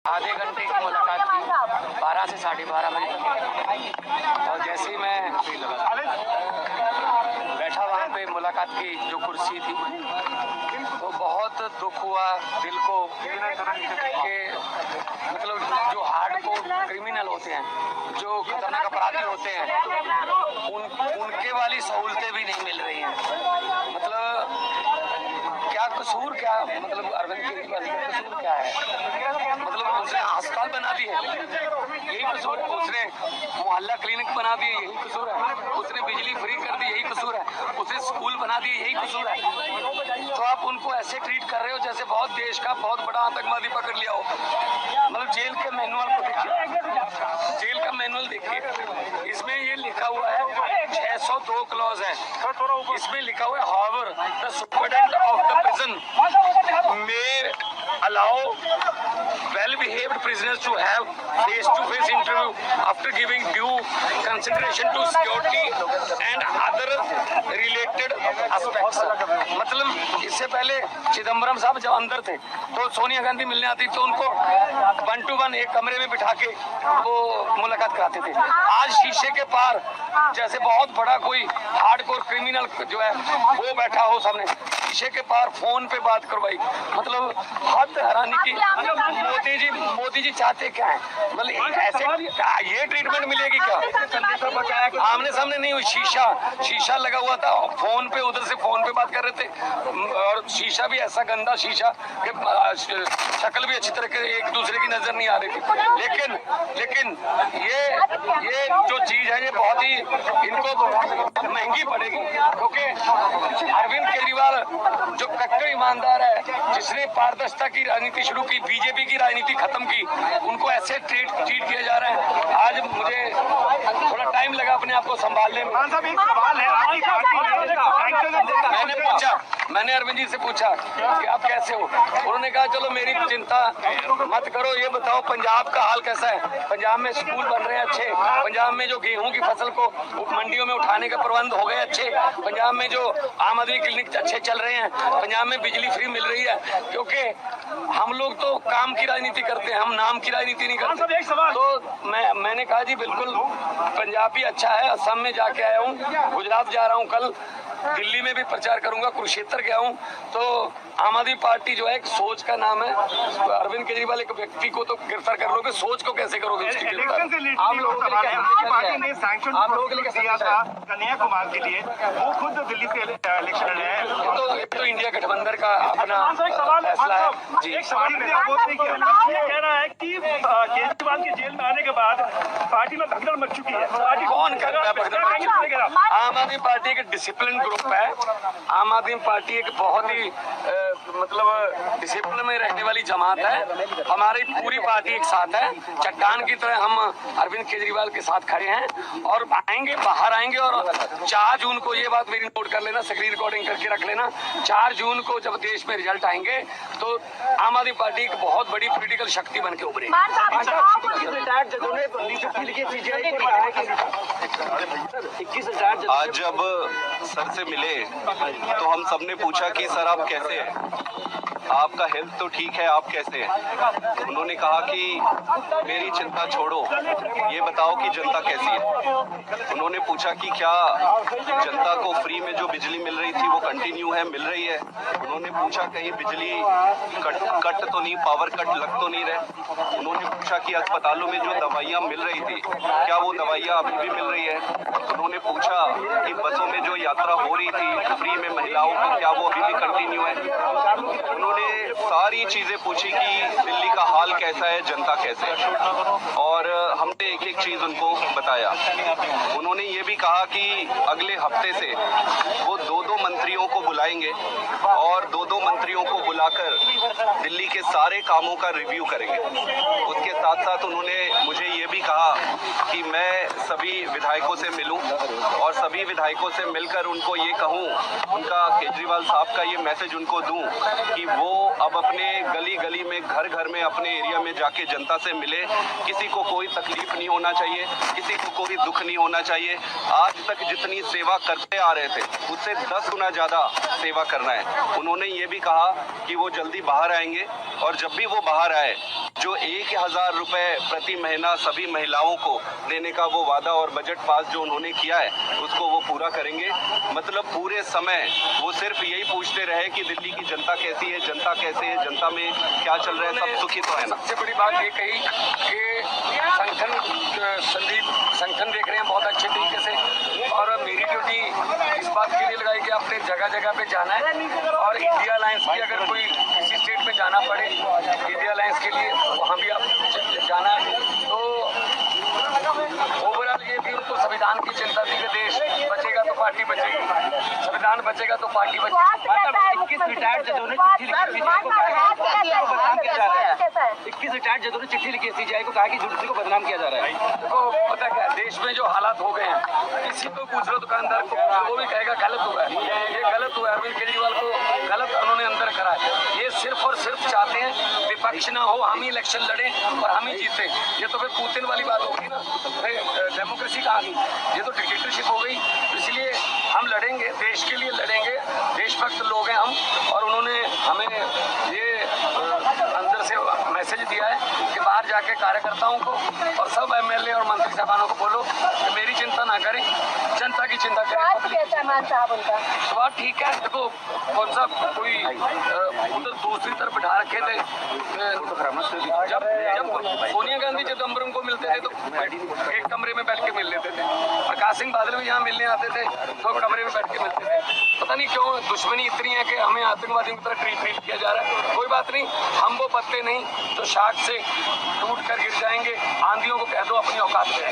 आधे घंटे की मुलाकात की, 12 से 12:30 बजे तक। और जैसे ही मैं बैठा वहाँ पे मुलाकात की जो कुर्सी थी, तो बहुत दुख हुआ दिल को कि मतलब जो हार्डकोर क्रिमिनल होते हैं, जो खतरनाक अपराधी होते हैं, उनके वाली सहूलतें भी नहीं मिल रही हैं। मतलब क्या कसूर, क्या मतलब अरविंद केजरीवाल का कसूर क्या है? मतलब उसने अस्पताल बना दिए, यही कसूर है? उसने मोहल्ला क्लिनिक बना दिए, यही कसूर है? उसने बिजली फ्री कर दी, यही कसूर है? उसने स्कूल बना दिए, यही कसूर है? तो आप उनको ऐसे ट्रीट कर रहे हो जैसे बहुत देश का बहुत बड़ा आतंकवादी पकड़ लिया हो। मतलब जेल के मैनुअल को देखिए, जेल का मैनुअल देखिए, इसमें ये लिखा हुआ है 602 क्लॉज है, इसमें लिखा हुआ है however the superintendent of the prison may allow well-behaved prisoners to have face-to-face interview after giving due consideration to security and other related aspects। मतलब इससे पहले चिदम्बरम साहब जब अंदर थे तो सोनिया गांधी मिलने आती तो उनको 1 to 1 एक कमरे में बिठा के वो मुलाकात कराते थे। आज शीशे के पार जैसे बहुत बड़ा कोई हार्डकोर क्रिमिनल जो है वो बैठा हो सामने, शीशे के पार फोन पे बात करवाई। मतलब हद हैरानी की। मोदी जी चाहते क्या है? मतलब ऐसे ये ट्रीटमेंट मिलेगी क्या? आमने सामने नहीं हुई, शीशा लगा हुआ था, फोन पे उधर से फोन पे बात कर रहे थे, और शीशा भी ऐसा गंदा शीशा कि शक्ल भी अच्छी तरह के एक दूसरे की नजर नहीं आ रही थी। लेकिन ये जो चीज है ये बहुत ही इनको महंगी पड़ेगी, क्योंकि अरविंद केजरीवाल जो कट्टर ईमानदार है, जिसने पारदर्शिता की राजनीति शुरू की, बीजेपी की राजनीति खत्म की, उनको ऐसे ट्रीट किया जा रहा है। आज मुझे थोड़ा टाइम लगा अपने आप को संभालने में। एक सवाल है, मैंने अरविंद जी से पूछा कि आप कैसे हो? उन्होंने कहा चलो मेरी चिंता मत करो, ये बताओ पंजाब का हाल कैसा है? पंजाब में स्कूल बन रहे हैं अच्छे, पंजाब में जो गेहूं की फसल को मंडियों में उठाने का प्रबंध हो गए अच्छे, पंजाब में जो आम आदमी क्लिनिक अच्छे चल रहे हैं, पंजाब में बिजली फ्री मिल रही है। क्योंकि हम लोग तो काम की राजनीति करते हैं, हम नाम की राजनीति नहीं करते। तो मैंने कहा जी बिल्कुल पंजाब भी अच्छा है, असम में जाके आया हूँ, गुजरात जा रहा हूँ, कल दिल्ली में भी प्रचार करूंगा, कुरुक्षेत्र गया हूँ। तो आम आदमी पार्टी जो है एक सोच का नाम है। अरविंद केजरीवाल एक व्यक्ति को तो गिरफ्तार कर लोगे, सोच को कैसे करोगे? उसकी गिरफ्तार आप लोगों के लिए दिया था कन्हैया कुमार के लिए, वो खुद दिल्ली से इलेक्शन लड़े हैं। तो इंडिया गठबंधन का अपना फैसला है जी। एक सवाल कह रहा है कि केजरीवाल के जेल में आने के बाद पार्टी में भगदड़ मच चुकी है। कौन कर रहा है भगदड़? आम आदमी पार्टी एक डिसिप्लिन ग्रुप है। आम आदमी पार्टी एक बहुत ही मतलब डिसिप्लिन में रहने वाली जमात है। हमारी पूरी पार्टी एक साथ है, चट्टान की तरह हम अरविंद केजरीवाल के साथ खड़े हैं और आएंगे, बाहर आएंगे। और 4 जून को, ये बात मेरी नोट कर लेना, स्क्रीन रिकॉर्डिंग करके रख लेना, 4 जून को जब देश में रिजल्ट आएंगे तो आम आदमी पार्टी एक बहुत बड़ी पॉलिटिकल शक्ति बन के उभरेगी। आज जब सर से मिले तो हम सबने पूछा कि सर आप कैसे हैं, आपका हेल्थ तो ठीक है, आप कैसे हैं? उन्होंने कहा कि मेरी चिंता छोड़ो, ये बताओ कि जनता कैसी है। उन्होंने पूछा कि क्या जनता को फ्री में जो बिजली मिल रही थी वो कंटिन्यू है, मिल रही है? उन्होंने पूछा कहीं बिजली कट तो नहीं, पावर कट लग तो नहीं रहे? उन्होंने पूछा कि अस्पतालों में जो दवाइयाँ मिल रही थी क्या वो दवाइयाँ अभी भी मिल रही है? उन्होंने पूछा कि बसों में जो यात्रा हो रही थी फ्री में महिलाओं को, क्या वो अभी भी कंटिन्यू है? उन्होंने सारी चीजें पूछी कि दिल्ली का हाल कैसा है, जनता कैसे है, और हमने एक एक चीज उनको बताया। उन्होंने ये भी कहा कि अगले हफ्ते से वो 2-2 मंत्रियों को बुलाएंगे और 2-2 मंत्रियों को बुलाकर दिल्ली के सारे कामों का रिव्यू करेंगे। उसके साथ साथ उन्होंने मुझे ये भी कहा कि मैं सभी विधायकों से मिलूं और सभी विधायकों से मिलकर उनको ये कहूं, उनका केजरीवाल साहब का ये मैसेज उनको दूं कि वो अब अपने गली गली में, घर घर में अपने एरिया में जाके जनता से मिले। किसी को कोई तकलीफ नहीं होना चाहिए, किसी को कोई दुख नहीं होना चाहिए। आज तक जितनी सेवा करते आ रहे थे उससे 10 गुना ज़्यादा सेवा करना है। उन्होंने ये भी कहा कि वो जल्दी बाहर आएंगे और जब भी वो बाहर आए जो 1000 रुपये प्रति महीना सभी महिलाओं को देने का वो वादा और बजट पास जो उन्होंने किया है उसको वो पूरा करेंगे। मतलब पूरे समय वो सिर्फ यही पूछते रहे कि दिल्ली की जनता कैसी है, जनता कैसे है, जनता में क्या चल रहा है, सब सुखी तो है ना। सबसे बड़ी बात ये कही कि संगठन देख रहे हैं बहुत अच्छे तरीके से, और मेरी ड्यूटी इस बात के लिए लगाई कि अपने जगह जगह पे जाना है और इंडिया अलायंस की अगर कोई किसी स्टेट में जाना पड़े इंडिया अलायंस के लिए वहाँ भी आप जाना है। तो ओवरऑल ये भी उनको संविधान की चिंता थी कि देश बचेगा तो पार्टी बचेगी, संविधान बचेगा तो पार्टी बचेगी। 21 रिटायर्ड जजों ने चिट्ठी लिखी को कहा कि बदनाम किया जा रहा है। 21 रिटायर्ड जजों ने चिट्ठी लिखी सीजीआई को कहा कि जुडिशरी को बदनाम किया जा रहा है। देखो पता क्या देश में जो हालात हो गए हैं, किसी को पूछ लो दुकानदार को वो भी कहेगा गलत हुआ है, ये गलत हुआ है। अरविंद केजरीवाल को गलत उन्होंने अंदर करा है। ये सिर्फ और सिर्फ चाहते हैं विपक्ष ना हो, हम ही इलेक्शन लड़े और हम ही जीते। ये तो फिर पुतिन वाली बात होगी ना, डेमोक्रेसी कहाँ गई, ये तो डिक्टेटरशिप हो गई। इसलिए हम लड़ेंगे, देश के लिए लड़ेंगे, देशभक्त लोग हैं हम, और उन्होंने हमें ये अंदर से मैसेज दिया है कि बाहर जाके कार्यकर्ताओं को और सब एमएलए और मंत्री साहबानों को बोलो कि मेरी चिंता ना करें, जनता की चिंता करें। स्वास्थ्य ठीक है। देखो कौन सा कोई उधर दूसरी तरफ बिठा रखे थे, जब सोनिया गांधी चिदम्बरम को मिलते थे तो एक कमरे में बैठ के मिल लेते थे, प्रकाश सिंह बादल भी यहाँ मिलने आते थे तो कमरे में बैठ के मिलते थे। पता नहीं क्यों दुश्मनी इतनी है कि हमें आतंकवादियों की तरह ट्रीट किया जा रहा है। कोई बात नहीं, हम वो पत्ते नहीं जो शाख से टूट कर गिर जाएंगे। आंधियों को कह दो अपनी औकात में।